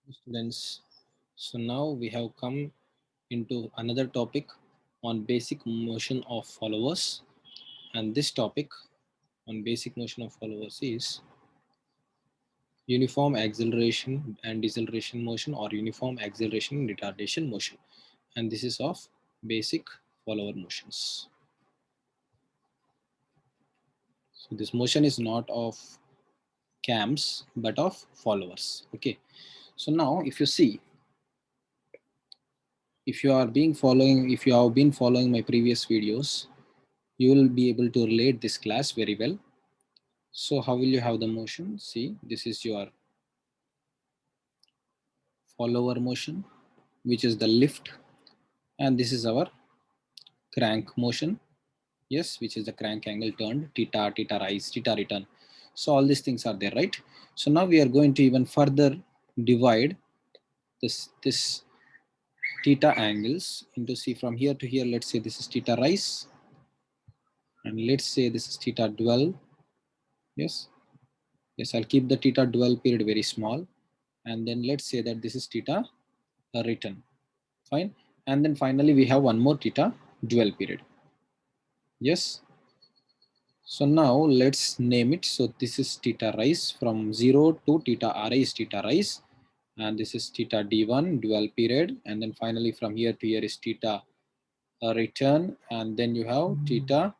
Students, so now we have come into another topic on basic motion of followers, and this topic on basic motion of followers is uniform acceleration and deceleration motion, or uniform acceleration and retardation motion, and this is of basic follower motions. So this motion is not of cams but of followers. Okay, so now if you see, if you are being following, if you have been following my previous videos, you will be able to relate this class very well. So how will you have the motion? See, this is your follower motion, which is the lift, and this is our crank motion. Yes, which is the crank angle turned, theta, theta rise, theta return. So all these things are there, right? So now we are going to even further divide this theta angles into, see, from here to here. Let's say this is theta rise, and let's say this is theta dwell. Yes, yes, I'll keep the theta dwell period very small, and then let's say that this is theta return. Fine, and then finally we have one more theta dwell period. Yes, so now let's name it. So this is theta rise, from 0 to theta ri is theta rise, and this is theta d1 dwell period, and then finally from here to here is theta return, and then you have theta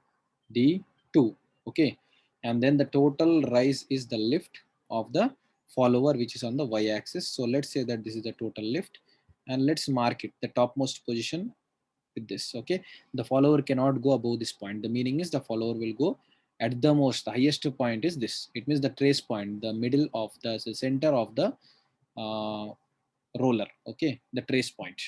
d2. Okay, and then the total rise is the lift of the follower, which is on the y-axis. So let's say that this is the total lift, and let's mark it the topmost position with this. Okay, the follower cannot go above this point. The meaning is the follower will go at the most, the highest point is this. It means the trace point, the middle of the center of the uh, roller. Okay, the trace point.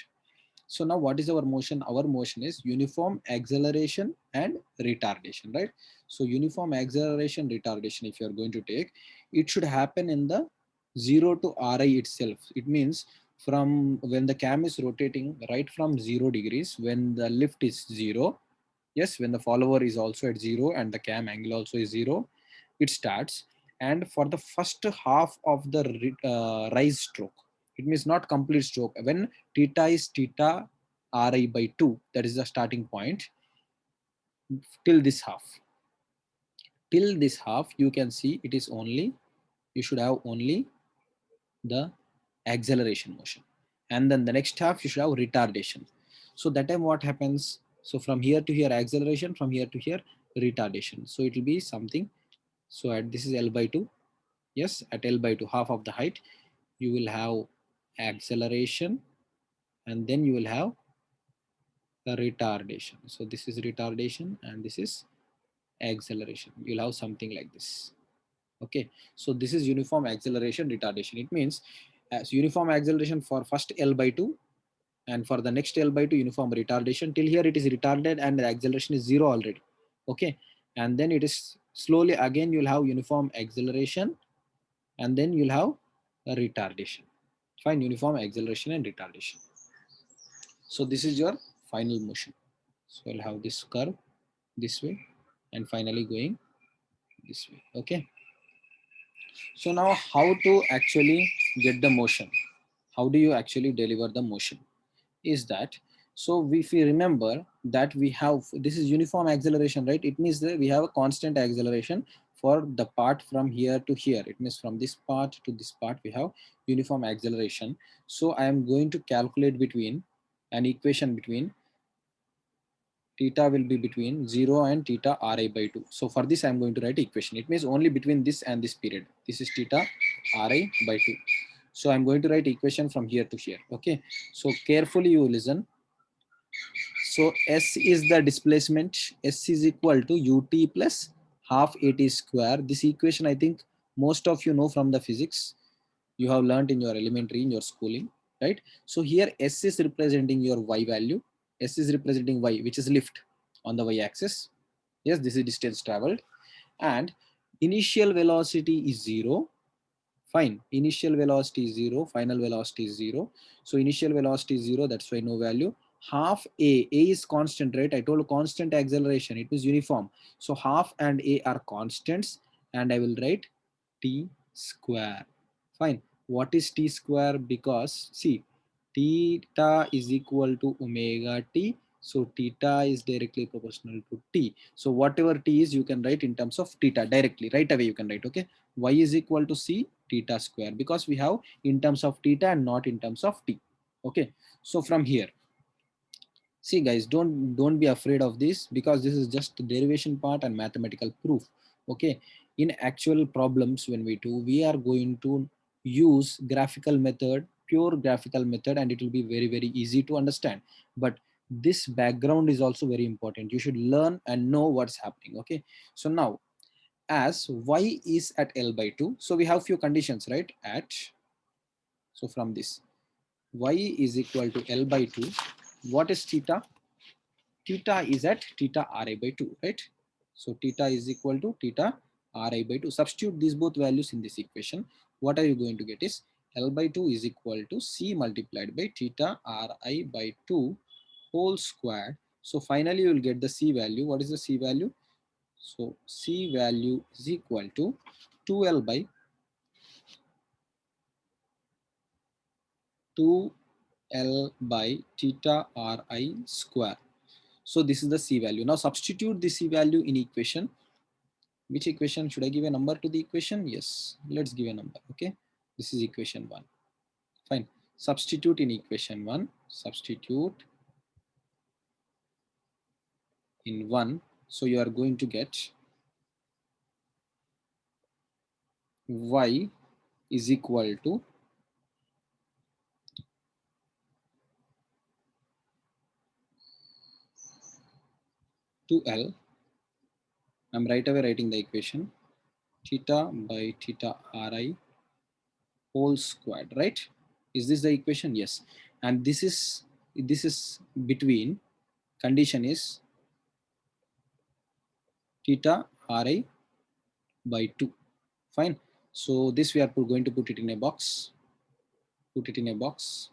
So now what is our motion? Our motion is uniform acceleration and retardation, right? So uniform acceleration retardation, if you are going to take, it should happen in the 0 to Ri itself. It means from when the cam is rotating, right from 0 degrees, when the lift is 0, yes, when the follower is also at 0 and the cam angle also is 0, it starts. And for the first half of the rise stroke, it means not complete stroke, when theta is theta ri by 2, that is the starting point, till this half, you can see it is only, you should have only the acceleration motion, and then the next half you should have retardation. So that time what happens? So from here to here acceleration, from here to here retardation. So it will be something, so at this is L by 2. Yes, at L by 2, half of the height, you will have acceleration, and then you will have the retardation. So this is retardation and this is acceleration. You'll have something like this. Okay, so this is uniform acceleration retardation. It means as uniform acceleration for first L by 2, and for the next L by 2 uniform retardation. Till here it is retarded and the acceleration is 0 already. Okay, and then it is slowly again you'll have uniform acceleration, and then you'll have a retardation. Fine, uniform acceleration and retardation. So this is your final motion. So I'll have this curve this way and finally going this way. Okay, so now how to actually get the motion? How do you actually deliver the motion? Is that, so if we remember that we have, this is uniform acceleration, right? It means that we have a constant acceleration for the part from here to here. It means from this part to this part we have uniform acceleration. So I am going to calculate between an equation between theta will be between 0 and theta ri by 2. So for this I am going to write equation. It means only between this and this period. This is theta ri by 2. So I'm going to write equation from here to here. Okay, so carefully you listen. So S is the displacement. S is equal to ut plus half at square. This equation I think most of you know from the physics. You have learned in your elementary, in your schooling, right? So here S is representing your y value. S is representing y, which is lift on the y axis. Yes, this is distance traveled. And initial velocity is 0. Fine, initial velocity is 0, final velocity is 0. So initial velocity is 0, that's why no value. Half A is constant, right? I told constant acceleration, it is uniform. So half and A are constants, and I will write T square. Fine, What is t square? Because see, theta is equal to omega t. So theta is directly proportional to t. So whatever t is, you can write in terms of theta directly. Right away you can write, okay. Y is equal to c theta square, because we have in terms of theta and not in terms of t. Okay. So from here, see guys, don't be afraid of this, because this is just the derivation part and mathematical proof. Okay. In actual problems, when we do, we are going to use graphical method, pure graphical method, and it will be very very easy to understand. But this background is also very important. You should learn and know what's happening. Okay. So now, as y is at L by 2, so we have few conditions, right? At, so from this, y is equal to L by 2, what is theta? Theta is at theta Ri by 2, right? So theta is equal to theta Ri by 2. Substitute these both values in this equation. What are you going to get is L by 2 is equal to C multiplied by theta Ri by 2 whole squared. So finally you will get the C value. What is the C value? So C value is equal to 2L by 2L by theta Ri square. So this is the C value. Now substitute the C value in equation. Which equation should I give a number to the equation? Yes, let's give a number. Okay, this is equation 1. Fine. Substitute in equation 1. Substitute in 1. So you are going to get y is equal to 2L. I'm right away writing the equation. Theta by theta Ri whole squared, right? Is this the equation? Yes. And this is between, condition is theta Ri by 2. Fine. So this we are going to put it in a box. Put it in a box.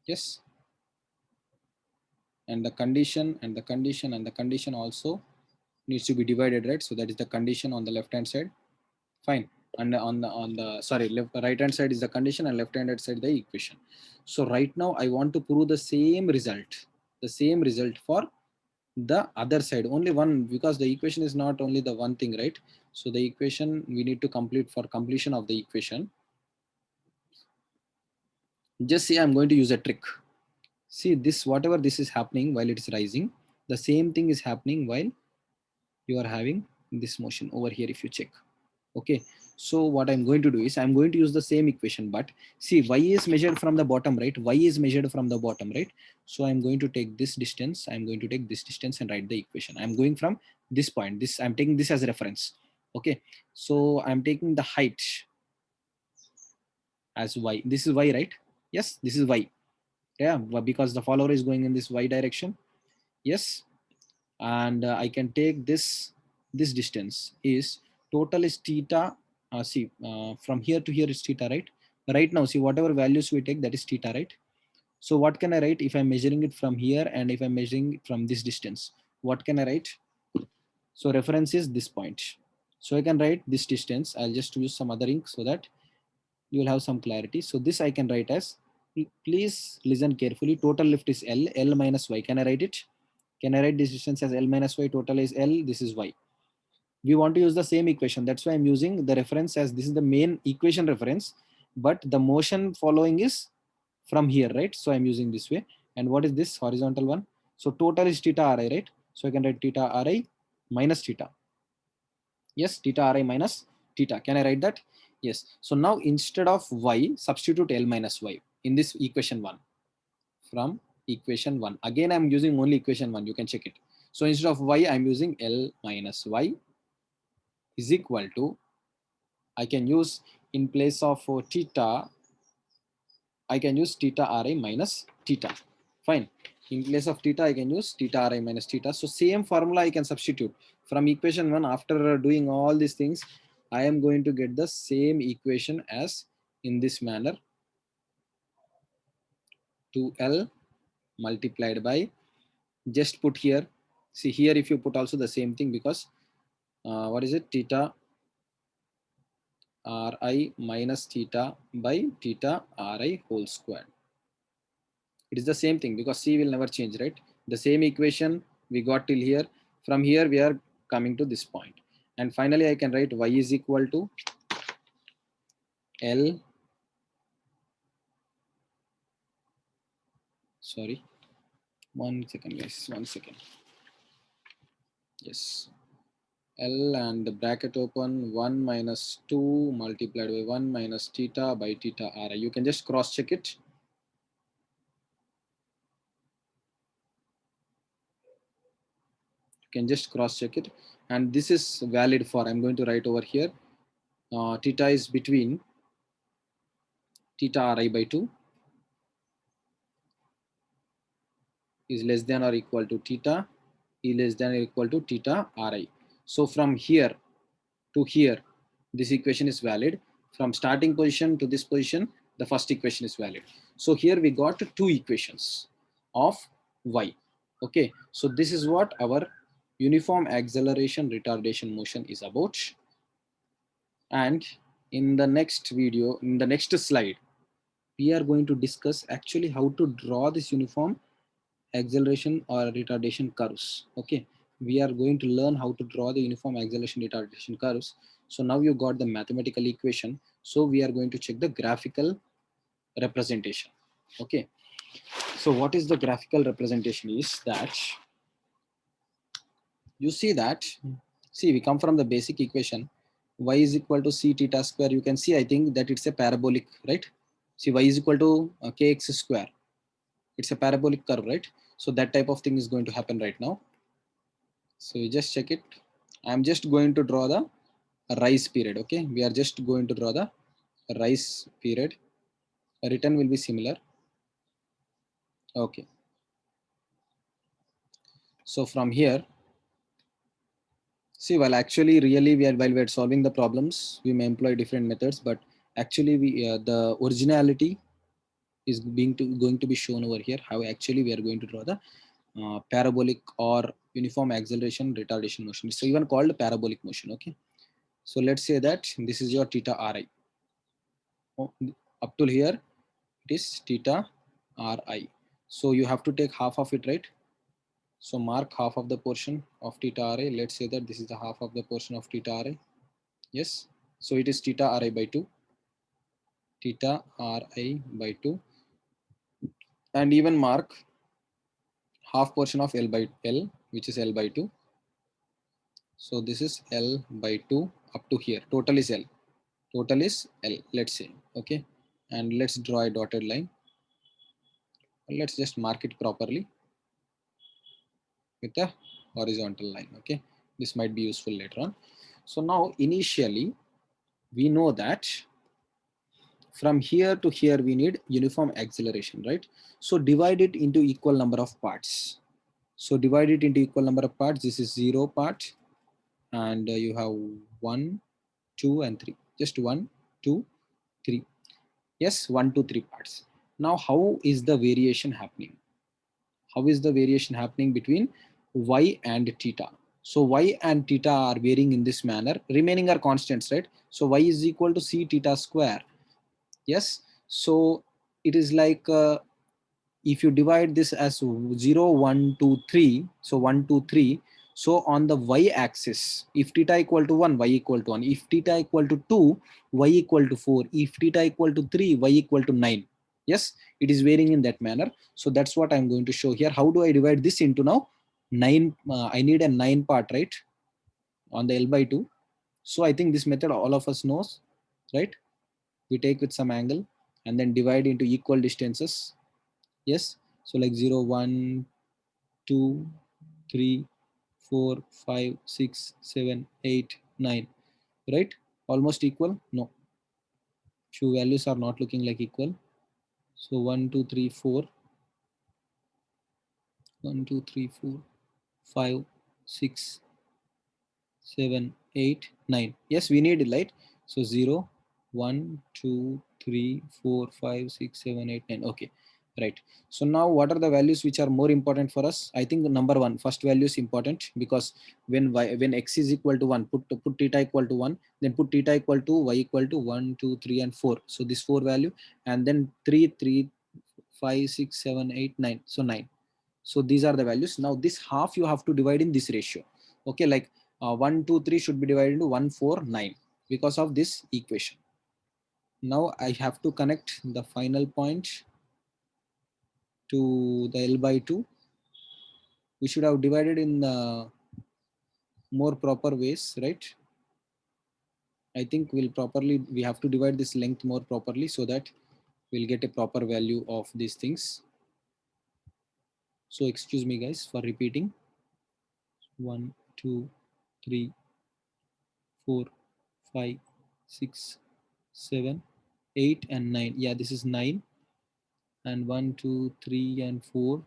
Yes. And the condition and the condition and the condition also needs to be divided, right? So that is the condition on the left hand side. Fine. And on the sorry, left right hand side is the condition and left hand side the equation. So right now I want to prove the same result. The same result for the other side, only one, because the equation is not only the one thing, right? So the equation we need to complete. For completion of the equation, just see, I'm going to use a trick. See this, whatever this is happening while it is rising, the same thing is happening while you are having this motion over here, if you check. Okay. So what I'm going to do is I'm going to use the same equation, but see, y is measured from the bottom, right? Y is measured from the bottom, right? So I'm going to take this distance. I'm going to take this distance and write the equation. I'm going from this point. This, I'm taking this as a reference. Okay. So I'm taking the height as y. This is y, right? Yes, this is y. Yeah, because the follower is going in this y direction. Yes. And I can take this distance is, total is theta. See, from here to here is theta, right? Right now, see, whatever values we take, that is theta, right? So what can I write if I'm measuring it from here and if I'm measuring it from this distance? What can I write? So reference is this point. So I can write this distance. I'll just use some other ink so that you will have some clarity. So this I can write as, please listen carefully. Total lift is L minus y. Can I write it? Can I write this distance as L minus y? Total is L. This is y. We want to use the same equation. That's why I'm using the reference as, this is the main equation reference, but the motion following is from here, right? So I'm using this way. And what is this horizontal one? So total is theta Ri, right? So I can write theta Ri minus theta. Yes, theta Ri minus theta. Can I write that? Yes. So now instead of y, substitute L minus y in this equation 1. From equation 1. Again, I'm using only equation 1. You can check it. So instead of y, I'm using L minus y is equal to, I can use in place of theta, I can use theta Ri minus theta. Fine. In place of theta, I can use theta Ri minus theta. So same formula I can substitute. From equation 1, after doing all these things, I am going to get the same equation as in this manner. 2L multiplied by, just put here. See here, if you put also the same thing, because what is it? Theta Ri minus theta by theta Ri whole square. It is the same thing because C will never change, right? The same equation we got till here. From here we are coming to this point. And finally I can write y is equal to L, sorry, 1 second guys, 1 second. Yes, L and the bracket open 1 minus 2 multiplied by 1 minus theta by theta Ri. You can just cross check it. You can just cross check it. And this is valid for, I'm going to write over here, theta is between theta Ri by 2 is less than or equal to theta is less than or equal to theta Ri. So from here to here, this equation is valid. From starting position to this position, the first equation is valid. So here we got two equations of y. Okay, so this is what our uniform acceleration retardation motion is about. And in the next video, in the next slide, we are going to discuss actually how to draw this uniform acceleration or retardation curves. Okay, we are going to learn how to draw the uniform acceleration retardation curves. So now you got the mathematical equation, so we are going to check the graphical representation. Okay, so what is the graphical representation is that you see that, see, we come from the basic equation y is equal to c theta square. You can see, I think that it's a parabolic, right? See, y is equal to kx square. It's a parabolic curve, right? So that type of thing is going to happen right now. So you just check it. I'm just going to draw the rise period. Okay, we are just going to draw the rise period. Return will be similar. Okay, so from here, see, while actually really while we are solving the problems, we may employ different methods, but actually we the originality is going to be shown over here. How actually we are going to draw the parabolic or uniform acceleration retardation motion. It's even called parabolic motion. Okay, so let's say that this is your theta Ri. Oh, up till here it is theta Ri. So you have to take half of it, right? So mark half of the portion of theta Ri. Let's say that this is the half of the portion of theta Ri. Yes. So it is theta Ri by 2. Theta Ri by 2. And even mark half portion of L by L, which is L by 2. So this is L by 2 up to here. Total is L. Total is L, let's say. Okay. And let's draw a dotted line. Let's just mark it properly with a horizontal line. Okay, this might be useful later on. So now initially we know that from here to here we need uniform acceleration, right? So divide it into equal number of parts. So divide it into equal number of parts. This is 0 part, and you have 1, 2 and 3. Just 1, 2, 3. Yes, 1, 2, 3 parts. Now how is the variation happening? How is the variation happening between y and theta? So y and theta are varying in this manner. Remaining are constants, right? So y is equal to c theta square. Yes. So it is like if you divide this as 0, 1, 2, 3. So 1, 2, 3. So on the y-axis, if theta equal to 1, y equal to 1. If theta equal to 2, y equal to 4. If theta equal to 3, y equal to 9. Yes, it is varying in that manner. So that's what I'm going to show here. How do I divide this into now? 9. I need a 9 part, right? On the L by 2. So I think this method all of us knows, right? We take with some angle and then divide into equal distances. Yes. So like 0, 1, 2, 3, 4, 5, 6, 7, 8, 9. Right? Almost equal? No. Few values are not looking like equal. So 1, 2, 3, 4. 1, 2, 3, 4, 5, 6, 7, 8, 9. Yes, we need it, right? So 0, 1, 2, 3, 4, 5, 6, 7, 8, 9. Okay. right? So now what are the values which are more important for us? I think number one, first value is important, because when x is equal to 1, put theta equal to 1, then put theta equal to y equal to 1, 2, 3, and 4. So this 4 value, and then 3, 3, 5, 6, 7, 8, 9. So 9. So these are the values. Now this half you have to divide in this ratio. Okay, like 1, 2, 3 should be divided into 1, 4, 9 because of this equation. Now I have to connect the final point to the L by 2. We should have divided in more proper ways, right? I think we have to divide this length more properly so that we'll get a proper value of these things. So excuse me guys for repeating. 1, 2, 3, 4, 5, 6, 7, 8, and 9. Yeah, this is 9. And 1, 2, 3, and 4.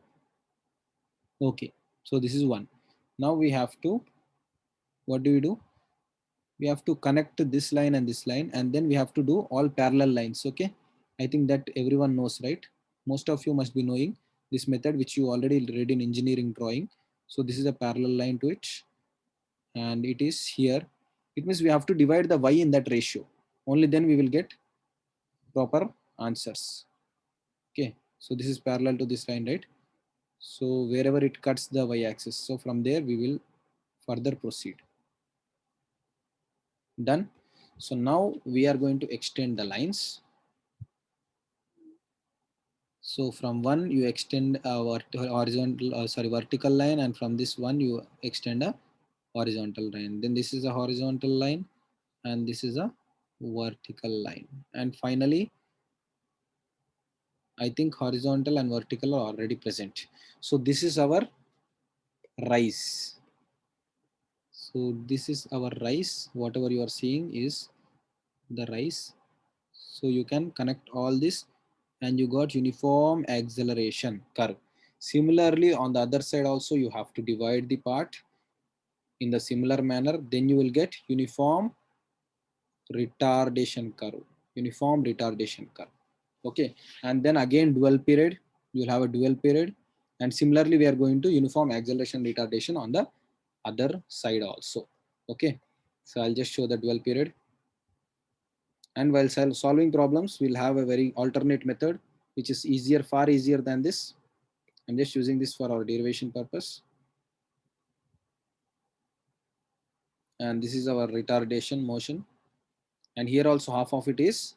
Okay, so this is 1. Now we have to, what do? We have to connect this line and this line, and then we have to do all parallel lines. Okay, I think that everyone knows, right? Most of you must be knowing this method, which you already read in engineering drawing. So this is a parallel line to it, and it is here. It means we have to divide the y in that ratio. Only then we will get proper answers. Okay, so this is parallel to this line, right? So wherever it cuts the y axis, so from there we will further proceed. Done. So now we are going to extend the lines. So from one you extend a vertical line, and from this one you extend a horizontal line. Then this is a horizontal line, and this is a vertical line. And finally, I think horizontal and vertical are already present. So this is our rise. So this is our rise. Whatever you are seeing is the rise. So you can connect all this, and you got uniform acceleration curve. Similarly, on the other side also you have to divide the part in the similar manner. Then you will get uniform retardation curve. Uniform retardation curve. Okay, and then again dual period. You will have a dual period, and similarly we are going to uniform acceleration retardation on the other side also. Okay, so I'll just show the dual period. And while solving problems, we'll have a very alternate method, which is easier, far easier than this. I'm just using this for our derivation purpose. And this is our retardation motion. And here also half of it is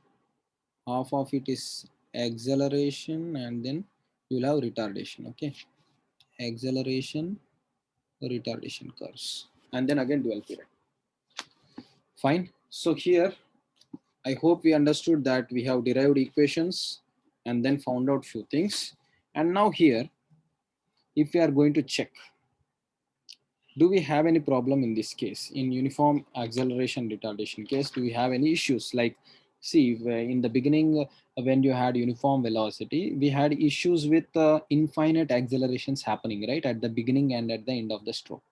acceleration, and then you'll have retardation. Okay, acceleration, retardation curves, and then again dual period. Fine. So here, I hope we understood that we have derived equations and then found out few things. And now here, if we are going to check, do we have any problem in this case? In uniform acceleration retardation case, do we have any issues? Like, see, in the beginning, when you had uniform velocity, we had issues with infinite accelerations happening, right? At the beginning and at the end of the stroke,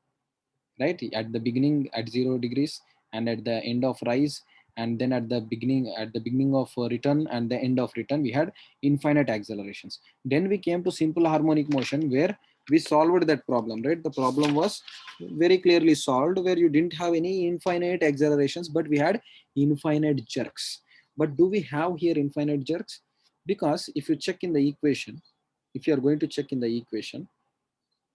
right? At the beginning at 0 degrees, and at the end of rise, and then at the beginning of return and the end of return, we had infinite accelerations. Then we came to simple harmonic motion, where we solved that problem, right? The problem was very clearly solved, where you didn't have any infinite accelerations, but we had infinite jerks. But do we have here infinite jerks? Because if you check in the equation, if you are going to check in the equation,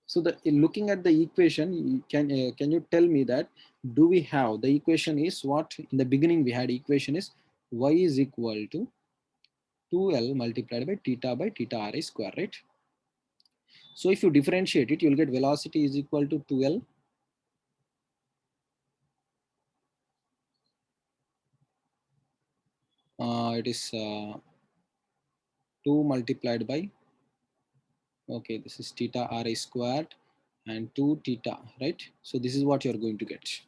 so the in looking at the equation, can you tell me that, do we have, the equation is what? In the beginning we had equation is y is equal to 2L multiplied by theta RA square, right? So if you differentiate it, you'll get velocity is equal to 2L it is 2 multiplied by, okay, this is theta RA squared and 2 theta, right? So this is what you're going to get.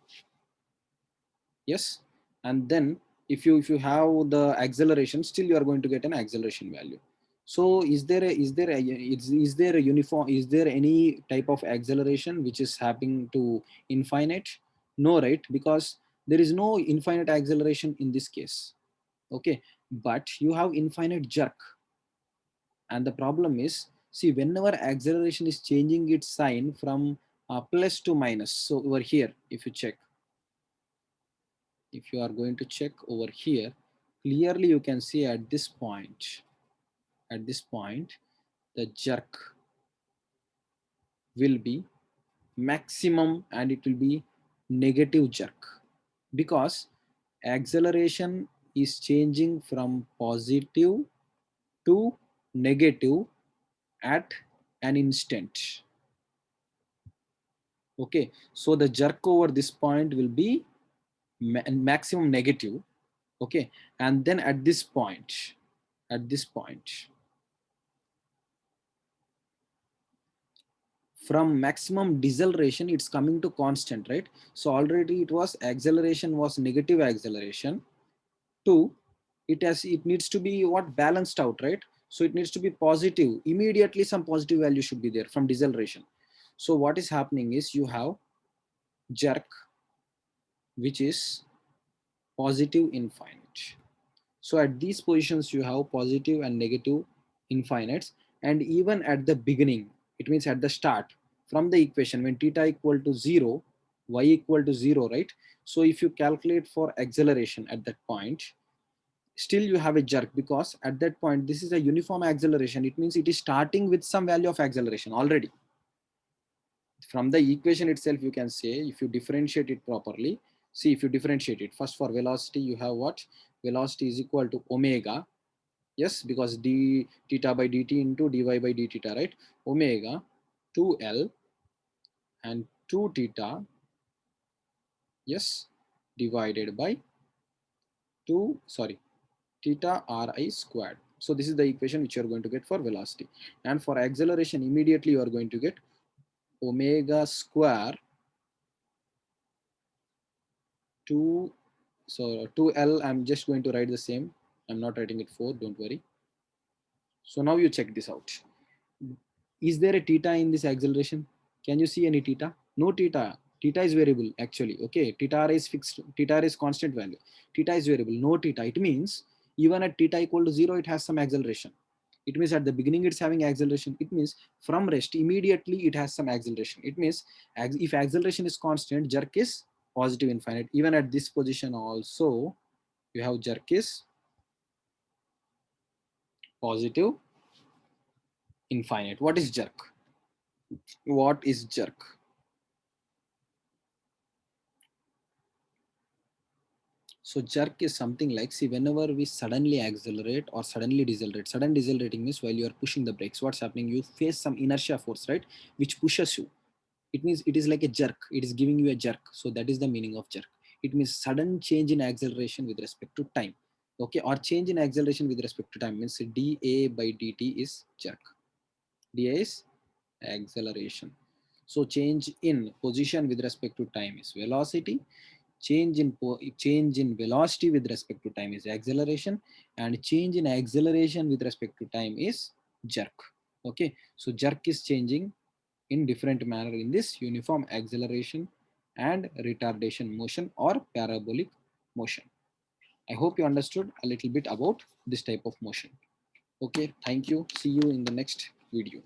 Yes, and then if you have the acceleration, still you are going to get an acceleration value. So is there a uniform, is there any type of acceleration which is happening to infinite? No, right? Because there is no infinite acceleration in this case. Okay, but you have infinite jerk. And the problem is, see, whenever acceleration is changing its sign from plus to minus. So over here, if you check, if you are going to check over here, clearly you can see at this point, the jerk will be maximum and it will be negative jerk, because acceleration is changing from positive to negative at an instant. Okay, so the jerk over this point will be maximum negative. Okay, and then at this point, from maximum deceleration it's coming to constant, right? So already it was acceleration was negative acceleration to, it needs to be what, balanced out, right? So it needs to be positive immediately, some positive value should be there from deceleration. So what is happening is you have jerk which is positive infinite. So at these positions you have positive and negative infinites, and even at the beginning, it means at the start, from the equation when theta equal to 0, y equal to 0, right? So if you calculate for acceleration at that point, still you have a jerk, because at that point this is a uniform acceleration. It means it is starting with some value of acceleration already. From the equation itself you can say, if you differentiate it properly, see, if you differentiate it first, for velocity you have what, velocity is equal to omega, yes, because d theta by dt into dy by d theta, right? Omega 2l and 2 theta, yes, divided by 2, sorry, theta ri squared. So this is the equation which you are going to get for velocity. And for acceleration, immediately you are going to get omega square 2, so 2l, I'm just going to write the same, I'm not writing it 4, don't worry. So now you check this out. Is there a theta in this acceleration? Can you see any theta? No theta. Theta is variable actually. Okay, theta r is fixed. Theta r is constant value. Theta is variable. No theta. It means even at theta equal to 0, it has some acceleration. It means at the beginning it's having acceleration. It means from rest immediately it has some acceleration. It means if acceleration is constant, jerk is positive infinite. Even at this position also, you have jerk is positive infinite. What is jerk? What is jerk? So jerk is something like, see, whenever we suddenly accelerate or suddenly decelerate, sudden decelerating means while you are pushing the brakes, what's happening? You face some inertia force, right? Which pushes you. It means it is like a jerk. It is giving you a jerk. So that is the meaning of jerk. It means sudden change in acceleration with respect to time. Okay, or change in acceleration with respect to time means dA by dt is jerk. dA is acceleration. So change in position with respect to time is velocity. Change in velocity with respect to time is acceleration, and change in acceleration with respect to time is jerk. Okay, so jerk is changing in different manner in this uniform acceleration and retardation motion or parabolic motion. I hope you understood a little bit about this type of motion. Okay, thank you. See you in the next video.